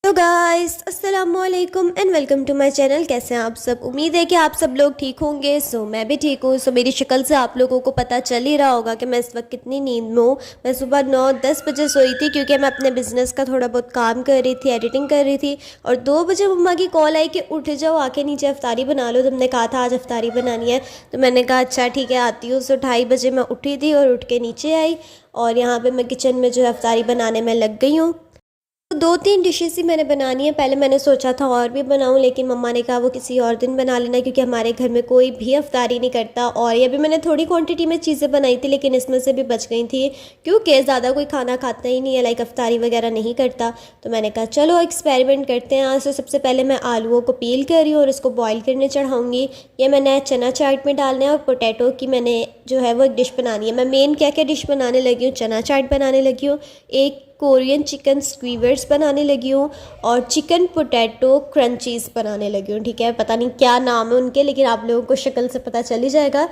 तो गाइस अस्सलाम वालेकुम and welcome to my channel. कैसे हैं आप सब? उम्मीद है कि आप सब लोग ठीक होंगे। मैं भी ठीक हूँ। मेरी शक्ल से आप लोगों को पता चल ही रहा होगा कि मैं इस वक्त कितनी नींद में हूँ। मैं सुबह 9-10 बजे सोई थी क्योंकि मैं अपने बिज़नेस का थोड़ा बहुत काम कर रही थी, एडिटिंग कर रही थी। और 2 बजे मम्मा की कॉल आई कि उठ जाओ, आके नीचे अफ्तारी बना लो। तुमने कहा था आज अफ्तारी बनानी है, तो मैंने कहा अच्छा ठीक है आती हूँ। 2:30 बजे मैं उठी थी और उठ के नीचे आई और यहाँ पर मैं किचन में जो है अफ्तारी बनाने में लग गई हूँ। तो 2-3 डिशेस ही मैंने बनानी है। पहले मैंने सोचा था और भी बनाऊं, लेकिन मम्मा ने कहा वो किसी और दिन बना लेना क्योंकि हमारे घर में कोई भी अफ्तारी नहीं करता। और ये भी मैंने थोड़ी क्वांटिटी में चीज़ें बनाई थी, लेकिन इसमें से भी बच गई थी क्योंकि ज़्यादा कोई खाना खाता ही नहीं है, लाइक अफ्तारी वगैरह नहीं करता। तो मैंने कहा चलो एक्सपेरिमेंट करते हैं आज। तो सबसे पहले मैं आलूओं को पील कर रही हूँ और इसको बॉयल करने चढ़ाऊँगी। ये मैंने चना चाट में डालना है और पोटैटो की मैंने जो है वो एक डिश बनानी है। मैं मेन क्या क्या डिश बनाने लगी हूँ, चना चाट बनाने लगी हूँ, एक कोरियन चिकन स्क्वीवर्स बनाने लगी हूँ और चिकन पोटैटो क्रंचीज़ बनाने लगी हूँ। ठीक है, पता नहीं क्या नाम है उनके, लेकिन आप लोगों को शक्ल से पता चल ही जाएगा।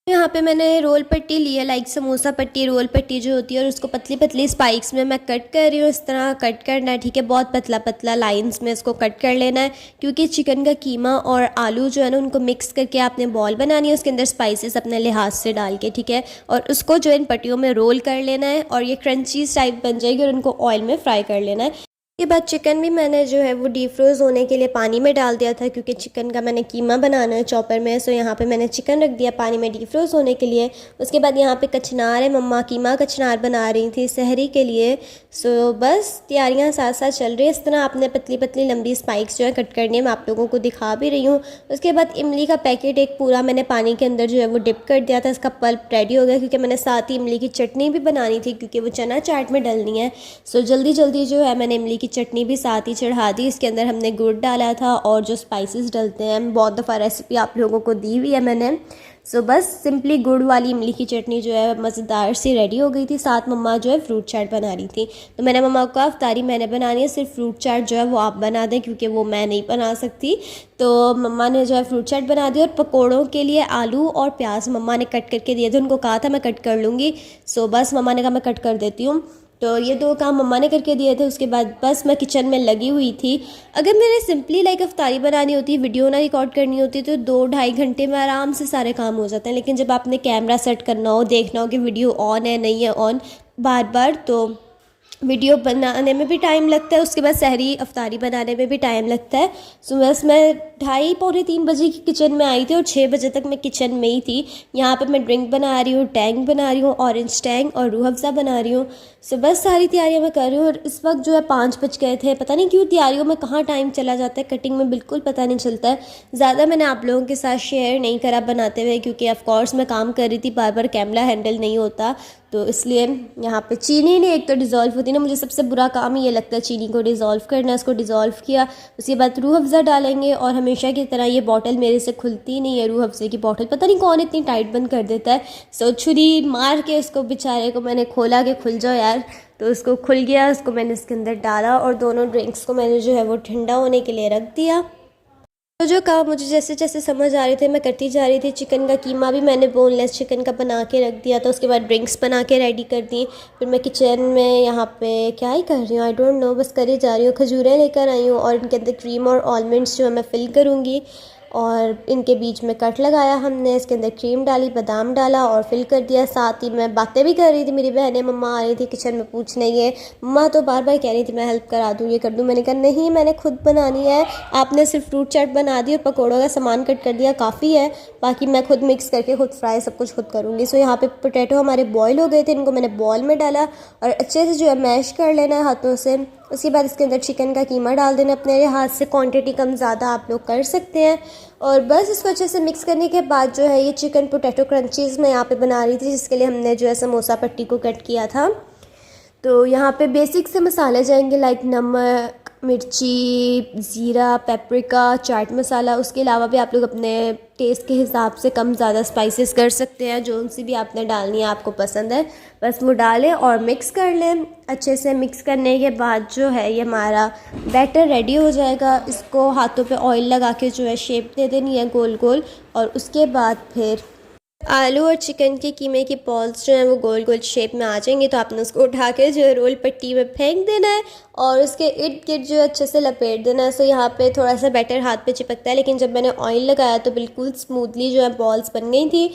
यहाँ पे मैंने रोल पट्टी ली है, लाइक समोसा पट्टी, रोल पट्टी जो होती है, और उसको पतली पतली स्पाइक्स में मैं कट कर रही हूँ। इस तरह कट करना है, ठीक है, बहुत पतला पतला लाइंस में इसको कट कर लेना है क्योंकि चिकन का कीमा और आलू जो है ना उनको मिक्स करके आपने बॉल बनानी है, उसके अंदर स्पाइसेस अपने लिहाज से डाल के, ठीक है। और उसको जो इन पट्टियों में रोल कर लेना है और ये क्रंचीज टाइप बन जाएगी और उनको ऑयल में फ्राई कर लेना है। के बाद चिकन भी मैंने जो है वो डीप फ्रोज़ होने के लिए पानी में डाल दिया था क्योंकि चिकन का मैंने कीमा बनाना है चॉपर में। सो यहाँ पे मैंने चिकन रख दिया पानी में डीप फ्रोज़ होने के लिए। उसके बाद यहाँ पे कचनार है, मम्मा कीमा कचनार बना रही थी सहरी के लिए। सो बस तैयारियाँ साथ साथ चल रही है। इस तरह आपने पतली पतली लंबी स्पाइक्स जो है कट करनी है, मैं आप लोगों को दिखा भी रही हूँ। उसके बाद इमली का पैकेट एक पूरा मैंने पानी के अंदर जो है वो डिप कर दिया था। इसका पल्प रेडी हो गया क्योंकि मैंने साथ ही इमली की चटनी भी बनानी थी क्योंकि वो चना चाट में डलनी है। सो जल्दी जल्दी जो है मैंने इमली की चटनी भी साथ ही चढ़ा दी। इसके अंदर हमने गुड़ डाला था और जो स्पाइसेस डलते हैं, बहुत दफ़ा रेसिपी आप लोगों को दी हुई है मैंने। सो बस सिंपली गुड़ वाली इमली की चटनी जो है मज़ेदार सी रेडी हो गई थी। साथ मम्मा जो है फ्रूट चाट बना रही थी, तो मैंने मम्मा को कहा अफ्तारी मैंने बनानी है, सिर्फ फ्रूट चाट जो है वो आप बना दें क्योंकि वो मैं नहीं बना सकती। तो मम्मा ने जो है फ्रूट चाट बना दी। और पकोड़ों के लिए आलू और प्याज मम्मा ने कट करके दिए थे, उनको कहा था मैं कट कर लूँगी। सो बस मम्मा ने कहा मैं कट कर देती हूँ, तो ये 2 काम मम्मा ने करके दिए थे। उसके बाद बस मैं किचन में लगी हुई थी। अगर मैंने सिंपली लाइक अफ्तारी बनानी होती, वीडियो ना रिकॉर्ड करनी होती, तो 2-2.5 घंटे में आराम से सारे काम हो जाते हैं। लेकिन जब आपने कैमरा सेट करना हो, देखना हो कि वीडियो ऑन है नहीं है ऑन बार बार, तो वीडियो बनाने में भी टाइम लगता है, उसके बाद सहरी अफ्तारी बनाने में भी टाइम लगता है। सो बस मैं 2:30-3 बजे की किचन में आई थी और 6 बजे तक मैं किचन में ही थी। यहाँ पे मैं ड्रिंक बना रही हूँ, टैंग बना रही हूँ, ऑरेंज टैंग और रूह अफ़ज़ा बना रही हूँ। सो बस सारी तैयारियाँ मैं कर रही हूँ और इस वक्त जो है 5 बज गए थे। पता नहीं क्यों तैयारियों में कहाँ टाइम चला जाता है, कटिंग में बिल्कुल पता नहीं चलता है। ज़्यादा मैंने आप लोगों के साथ शेयर नहीं करा बनाते हुए क्योंकि ऑफकोर्स मैं काम कर रही थी, बार बार कैमरा हैंडल नहीं होता, तो इसलिए। यहाँ पे चीनी नहीं एक तो डिज़ोल्व होती ना, मुझे सबसे बुरा काम ही ये लगता है चीनी को डिज़ोल्व करना। इसको डिज़ोल्व किया, उसके बाद रूह अफ़ज़ा डालेंगे और हमेशा की तरह ये बॉटल मेरे से खुलती नहीं है। रूह अफ़ज़ा की बॉटल पता नहीं कौन इतनी टाइट बंद कर देता है। सो छुरी मार के उसको बेचारे को मैंने खोला कि खुल जाओ यार, तो उसको खुल गया। उसको मैंने इसके अंदर डाला और दोनों ड्रिंक्स को मैंने जो है वो ठंडा होने के लिए रख दिया। तो जो काम मुझे जैसे जैसे समझ आ रहे थे मैं करती जा रही थी। चिकन का कीमा भी मैंने बोनलेस चिकन का बना के रख दिया था, उसके बाद ड्रिंक्स बना के रेडी कर दी। फिर मैं किचन में यहाँ पे क्या ही कर रही हूँ, आई डोंट नो, बस करी जा रही हूँ। खजूरें लेकर आई हूँ और इनके अंदर क्रीम और आलमंड्स जो है मैं फ़िल करूँगी और इनके बीच में कट लगाया हमने, इसके अंदर क्रीम डाली, बादाम डाला और फिल कर दिया। साथ ही मैं बातें भी कर रही थी, मेरी बहनें मम्मा आ रही थी किचन में पूछने, ये मम्मा तो बार बार कह रही थी मैं हेल्प करा दूँ, ये कर दूँ। मैंने कहा नहीं, मैंने खुद बनानी है, आपने सिर्फ फ्रूट चाट बना दी और पकौड़ों का सामान कट कर दिया, काफ़ी है, बाकी मैं खुद मिक्स करके खुद फ्राई सब कुछ खुद करूँगी। सो यहाँ पे पोटैटो हमारे बॉयल हो गए थे, इनको मैंने बॉल में डाला और अच्छे से जो है मैश कर लेना है हाथों से। उसके बाद इसके अंदर चिकन का कीमा डाल देना अपने हाथ से, क्वांटिटी कम ज़्यादा आप लोग कर सकते हैं। और बस इसको अच्छे से मिक्स करने के बाद जो है ये चिकन पोटैटो क्रंचीज़ मैं यहाँ पे बना रही थी, जिसके लिए हमने जो है समोसा पट्टी को कट किया था। तो यहाँ पे बेसिक से मसाले जाएंगे, लाइक नमक, मिर्ची, ज़ीरा, पेपरिका, चाट मसाला। उसके अलावा भी आप लोग अपने टेस्ट के हिसाब से कम ज़्यादा स्पाइसेस कर सकते हैं, जो उनसी भी आपने डालनी है आपको पसंद है, बस वो डालें और मिक्स कर लें। अच्छे से मिक्स करने के बाद जो है ये हमारा बैटर रेडी हो जाएगा। इसको हाथों पे ऑयल लगा के जो है शेप दे देनी है गोल गोल, और उसके बाद फिर आलू और चिकन के कीमे की बॉल्स जो हैं वो गोल गोल शेप में आ जाएंगे, तो आपने उसको उठा के जो है रोल पट्टी में फेंक देना है और उसके इर्द गिर्द जो है अच्छे से लपेट देना है। सो यहाँ पे थोड़ा सा बैटर हाथ पे चिपकता है, लेकिन जब मैंने ऑयल लगाया तो बिल्कुल स्मूथली जो है बॉल्स बन गई थी।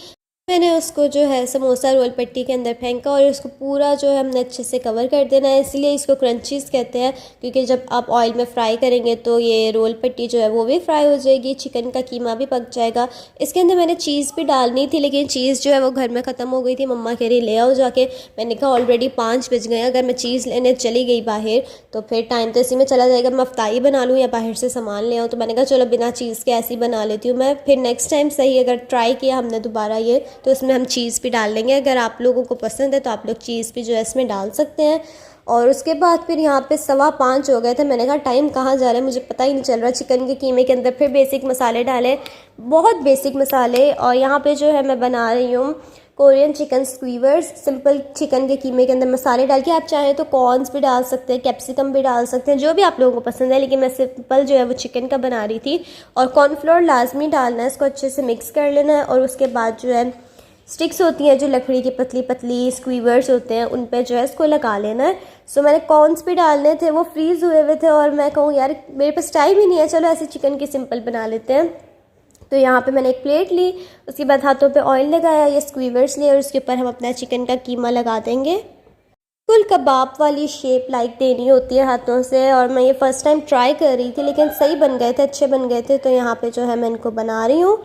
मैंने उसको जो है समोसा रोल पट्टी के अंदर फेंका और उसको पूरा जो है हमने अच्छे से कवर कर देना है। इसलिए इसको क्रंचीज़ कहते हैं, क्योंकि जब आप ऑयल में फ्राई करेंगे तो ये रोल पट्टी जो है वो भी फ्राई हो जाएगी, चिकन का कीमा भी पक जाएगा। इसके अंदर मैंने चीज़ भी डालनी थी, लेकिन चीज़ जो है वो घर में ख़त्म हो गई थी। मम्मा कह रही ले आओ जाके। मैंने कहा ऑलरेडी 5 बज गए, अगर मैं चीज़ लेने चली गई बाहर तो फिर टाइम तो इसी में चला जाएगा। मैं अफ्तारी बना लूँ या बाहर से सामान ले आऊँ, तो मैंने कहा चलो बिना चीज़ के ऐसी बना लेती हूँ मैं। फिर नेक्स्ट टाइम सही अगर ट्राई किया हमने दोबारा ये, तो इसमें हम चीज़ भी डाल लेंगे। अगर आप लोगों को पसंद है तो आप लोग चीज़ भी जो है इसमें डाल सकते हैं। और उसके बाद फिर यहाँ पे 5:15 हो गए थे। मैंने कहा टाइम कहाँ जा रहा है, मुझे पता ही नहीं चल रहा। चिकन के कीमे के अंदर फिर बेसिक मसाले डाले, बहुत बेसिक मसाले। और यहाँ पे जो है मैं बना रही हूँ कोरियन चिकन स्क्वीवर्स। सिंपल चिकन के कीमे के अंदर मसाले डाल के, आप चाहें तो कॉर्न्स भी डाल सकते हैं, कैप्सिकम भी डाल सकते हैं, जो भी आप लोगों को पसंद है। लेकिन मैं सिंपल जो है वो चिकन का बना रही थी। और कॉर्नफ्लोर लाजमी डालना है, इसको अच्छे से मिक्स कर लेना है। और उसके बाद जो है स्टिक्स होती हैं जो लकड़ी की पतली पतली स्क्वीवर्स होते हैं, उन पे जो है इसको लगा लेना है। सो मैंने कॉर्न्स भी डालने थे, वो फ्रीज़ हुए हुए थे और मैं कहूँ यार मेरे पास टाइम ही नहीं है, चलो ऐसे चिकन की सिंपल बना लेते हैं। तो यहाँ पे मैंने एक प्लेट ली, उसके बाद हाथों पे ऑयल लगाया, ये स्क्वीवर्स लिए और उसके ऊपर हम अपना चिकन का कीमा लगा देंगे। बिल्कुल कबाब वाली शेप लाइक देनी होती है हाथों से। और मैं ये फ़र्स्ट टाइम ट्राई कर रही थी, लेकिन सही बन गए थे, अच्छे बन गए थे। तो यहाँ पे जो है मैं इनको बना रही हूँ।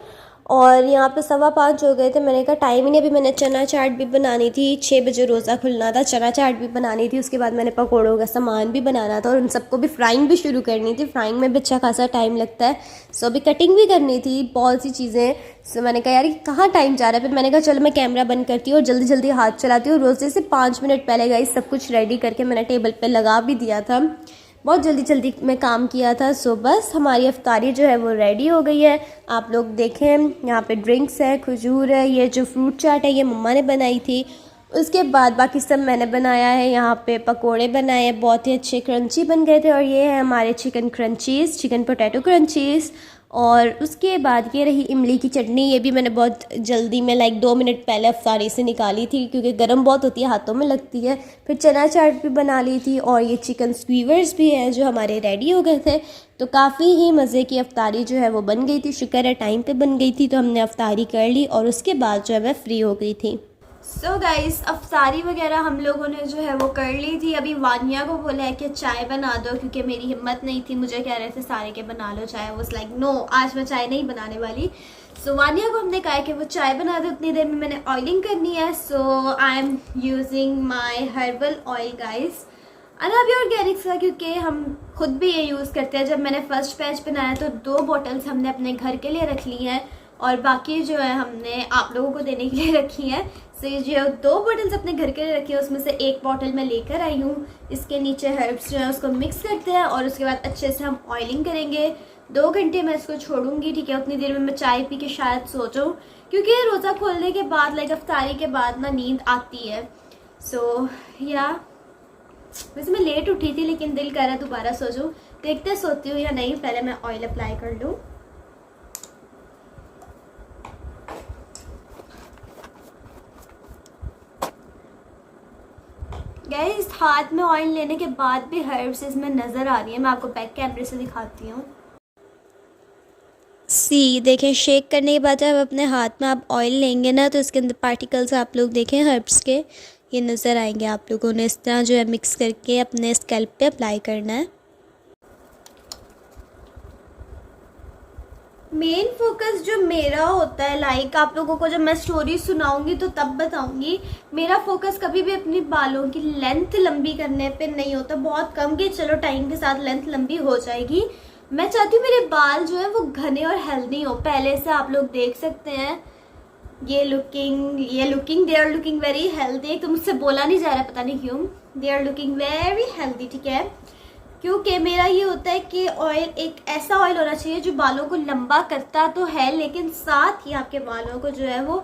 और यहाँ पे 5:15 हो गए थे। मैंने कहा टाइम ही नहीं, अभी मैंने चना चाट भी बनानी थी, 6 बजे रोज़ा खुलना था, चना चाट भी बनानी थी। उसके बाद मैंने पकौड़ों का सामान भी बनाना था और उन सबको भी फ्राइंग भी शुरू करनी थी। फ्राइंग में भी अच्छा खासा टाइम लगता है। सो अभी कटिंग भी करनी थी, बहुत सी चीज़ें। सो मैंने कहा यार कहाँ टाइम जा रहा है। फिर मैंने कहा चलो मैं कैमरा बंद करती हूँ और जल्दी जल्दी हाथ चलाती हूँ। रोज़े से 5 मिनट पहले गई सब कुछ रेडी करके मैंने टेबल पर लगा भी दिया था, बहुत जल्दी जल्दी में काम किया था। सो बस हमारी अफ्तारी जो है वो रेडी हो गई है। आप लोग देखें यहाँ पे ड्रिंक्स है, खजूर है, ये जो फ्रूट चाट है ये मम्मा ने बनाई थी। उसके बाद बाकी सब मैंने बनाया है। यहाँ पे पकोड़े बनाए हैं, बहुत ही अच्छे क्रंची बन गए थे। और ये है हमारे chicken crunchies, chicken potato crunchies. और उसके बाद ये रही इमली की चटनी, ये भी मैंने बहुत जल्दी में लाइक 2 मिनट पहले अफ्तारी से निकाली थी, क्योंकि गर्म बहुत होती है, हाथों में लगती है। फिर चना चाट भी बना ली थी और ये चिकन स्क्वीवर्स भी हैं जो हमारे रेडी हो गए थे। तो काफ़ी ही मज़े की अफ्तारी जो है वो बन गई थी। शुक्र है टाइम पे बन गई थी, तो हमने अफ्तारी कर ली और उसके बाद जो है मैं फ्री हो गई थी। सो गाइस अफ्तारी वगैरह हम लोगों ने जो है वो कर ली थी। अभी वानिया को बोला है कि चाय बना दो, क्योंकि मेरी हिम्मत नहीं थी, मुझे कह रहे थे सारे के बना लो चाय। वो लाइक नो, आज मैं चाय नहीं बनाने वाली। सो वानिया को हमने कहा कि वो चाय बना दो, उतनी देर में मैंने ऑयलिंग करनी है। So I am using my herbal oil guys, Anabi organics का, क्योंकि हम खुद भी ये यूज़ करते हैं। जब मैंने फर्स्ट बैच बनाया तो 2 बॉटल्स हमने अपने घर के लिए रख ली हैं और बाकी जो है हमने आप लोगों को देने के लिए रखी हैं। सो ये जो 2 बॉटल्स अपने घर के लिए रखी है, उसमें से 1 बॉटल मैं लेकर आई हूँ। इसके नीचे हर्ब्स जो है उसको मिक्स करते हैं और उसके बाद अच्छे से हम ऑयलिंग करेंगे। 2 घंटे मैं इसको छोड़ूंगी, ठीक है। उतनी देर में मैं चाय पी के शायद सो जाऊँ, क्योंकि रोज़ा खोलने के बाद लाइक अफ्तारी के बाद ना नींद आती है। सो या वैसे मैं लेट उठी थी, लेकिन दिल कर रहा दोबारा सो जाऊँ। देखते सोती हूँ या नहीं, पहले मैं ऑयल अप्लाई कर लूँ। गाइस हाथ में ऑयल लेने के बाद भी हर्ब्स इसमें नज़र आ रही है, मैं आपको बैक कैमरे से दिखाती हूँ। सी देखें, शेक करने के बाद जब अपने हाथ में आप ऑयल लेंगे ना, तो इसके अंदर पार्टिकल्स आप लोग देखें हर्ब्स के, ये नज़र आएंगे। आप लोगों ने इस तरह जो है मिक्स करके अपने स्कैल्प पे अप्लाई करना है। मेन फोकस जो मेरा होता है, लाइक आप लोगों को जब मैं स्टोरी सुनाऊंगी तो तब बताऊंगी, मेरा फोकस कभी भी अपनी बालों की लेंथ लंबी करने पे नहीं होता। बहुत कम कि चलो टाइम के साथ लेंथ लंबी हो जाएगी। मैं चाहती हूँ मेरे बाल जो है वो घने और हेल्दी हो। पहले से आप लोग देख सकते हैं ये looking they are looking very healthy. तो मुझसे बोला नहीं जा रहा, पता नहीं क्यों। They are looking very healthy, ठीक है। क्योंकि मेरा ये होता है कि ऑयल एक ऐसा ऑयल होना चाहिए जो बालों को लंबा करता तो है, लेकिन साथ ही आपके बालों को जो है वो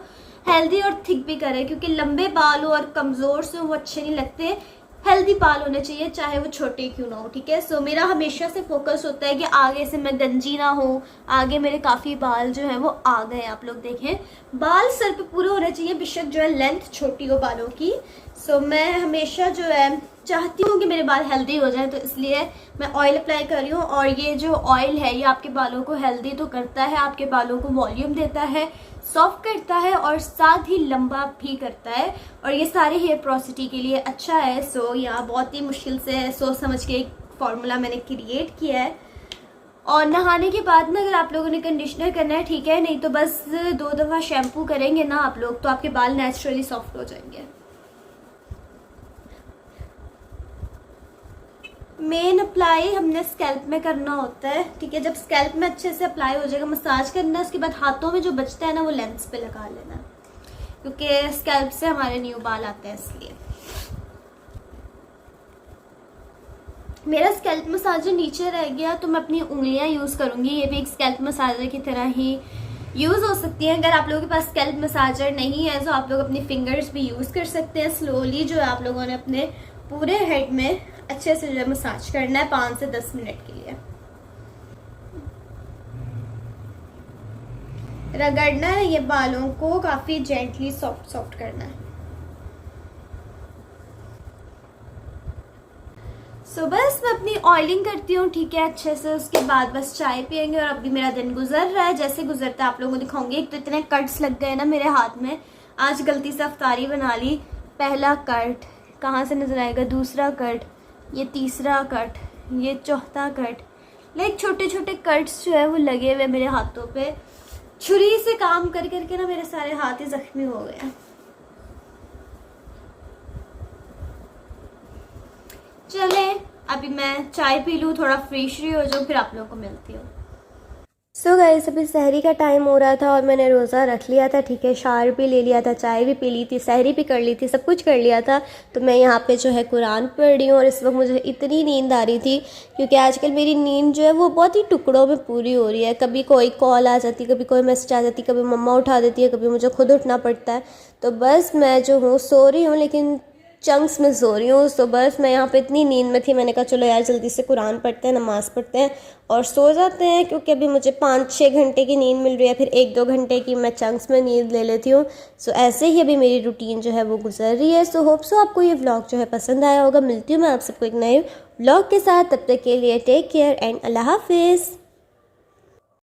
हेल्दी और थिक भी करे। क्योंकि लंबे बाल हो और कमज़ोर से वो अच्छे नहीं लगते। हेल्दी बाल होने चाहिए, चाहे वो छोटे क्यों ना हो, ठीक है। सो मेरा हमेशा से फोकस होता है कि आगे से मैं गंजी ना हो। आगे मेरे काफ़ी बाल जो है वो आ गए, आप लोग देखें, बाल सर पे पूरे होने चाहिए, बेशक जो है लेंथ छोटी हो बालों की। सो मैं हमेशा जो है चाहती हूँ कि मेरे बाल हेल्दी हो जाएं, तो इसलिए मैं ऑयल अप्लाई कर रही हूँ। और ये जो ऑयल है ये आपके बालों को हेल्दी तो करता है, आपके बालों को वॉल्यूम देता है, सॉफ्ट करता है और साथ ही लंबा भी करता है। और ये सारे हेयर पोरोसिटी के लिए अच्छा है। सो यहाँ बहुत ही मुश्किल से सोच समझ के एक फार्मूला मैंने क्रिएट किया है। और नहाने के बाद ना अगर आप लोगों ने कंडीशनर करना है ठीक है, नहीं तो बस 2 दफ़ा शैम्पू करेंगे ना आप लोग, तो आपके बाल नेचुरली सॉफ्ट हो जाएंगे। मेन अप्लाई हमने स्कैल्प में करना होता है, ठीक है। जब स्कैल्प में अच्छे से अप्लाई हो जाएगा, मसाज करना है, उसके बाद हाथों में जो बचता है ना वो लेंस पे लगा लेना, क्योंकि स्कैल्प से हमारे न्यू बाल आते हैं इसलिए। मेरा स्कैल्प मसाजर नीचे रह गया तो मैं अपनी उंगलियां यूज़ करूंगी। ये भी एक स्कैल्प मसाजर की तरह ही यूज़ हो सकती है। अगर आप लोगों के पास स्कैल्प मसाजर नहीं है तो आप लोग अपनी फिंगर्स भी यूज़ कर सकते हैं। स्लोली जो है आप लोगों ने अपने पूरे हेड में अच्छे से जो है मसाज करना है 5 से 10 मिनट के लिए। रगड़ना है ये बालों को, काफ़ी जेंटली सॉफ्ट सॉफ्ट करना है। सो बस मैं अपनी ऑयलिंग करती हूँ, ठीक है, अच्छे से। उसके बाद बस चाय पियेंगे। और अभी मेरा दिन गुजर रहा है, जैसे गुजरता है आप लोगों को दिखाऊंगी। एक तो इतने कट्स लग गए ना मेरे हाथ में, आज गलती से अफ्तारी बना ली। पहला कट कहाँ से नज़र आएगा, दूसरा कट, ये तीसरा कट, ये चौथा कट। लाइक छोटे छोटे कट्स जो है वो लगे हुए मेरे हाथों पे। छुरी से काम कर करके ना मेरे सारे हाथ ही जख्मी हो गए। चले अभी मैं चाय पी लूँ, थोड़ा फ्रेश हो जाऊँ, फिर आप लोगों को मिलती हूँ। सो गाइस अभी सहरी का टाइम हो रहा था और मैंने रोज़ा रख लिया था, ठीक है। शार भी ले लिया था, चाय भी पी ली थी, सहरी भी कर ली थी, सब कुछ कर लिया था। तो मैं यहाँ पे जो है कुरान पढ़ रही हूँ। और इस वक्त मुझे इतनी नींद आ रही थी, क्योंकि आजकल मेरी नींद जो है वो बहुत ही टुकड़ों में पूरी हो रही है। कभी कोई कॉल आ जाती, कभी कोई मैसेज आ जाती, कभी मम्मा उठा देती है, कभी मुझे खुद उठना पड़ता है। तो बस मैं जो हूँ सो रही हूँ, लेकिन चंक्स में सो रही हूँ। तो बस मैं यहाँ पे इतनी नींद में थी, मैंने कहा चलो यार जल्दी से कुरान पढ़ते हैं, नमाज़ पढ़ते हैं और सो जाते हैं, क्योंकि अभी मुझे 5-6 घंटे की नींद मिल रही है, फिर 1-2 घंटे की मैं चंक्स में नींद ले लेती हूँ। सो ऐसे ही अभी मेरी रूटीन जो है वो गुजर रही है। सो होप सो आपको ये व्लॉग जो है पसंद आया होगा। मिलती हूँ मैं आप सबको एक नए व्लॉग के साथ, तब तक के लिए टेक केयर एंड अल्लाह हाफिज़।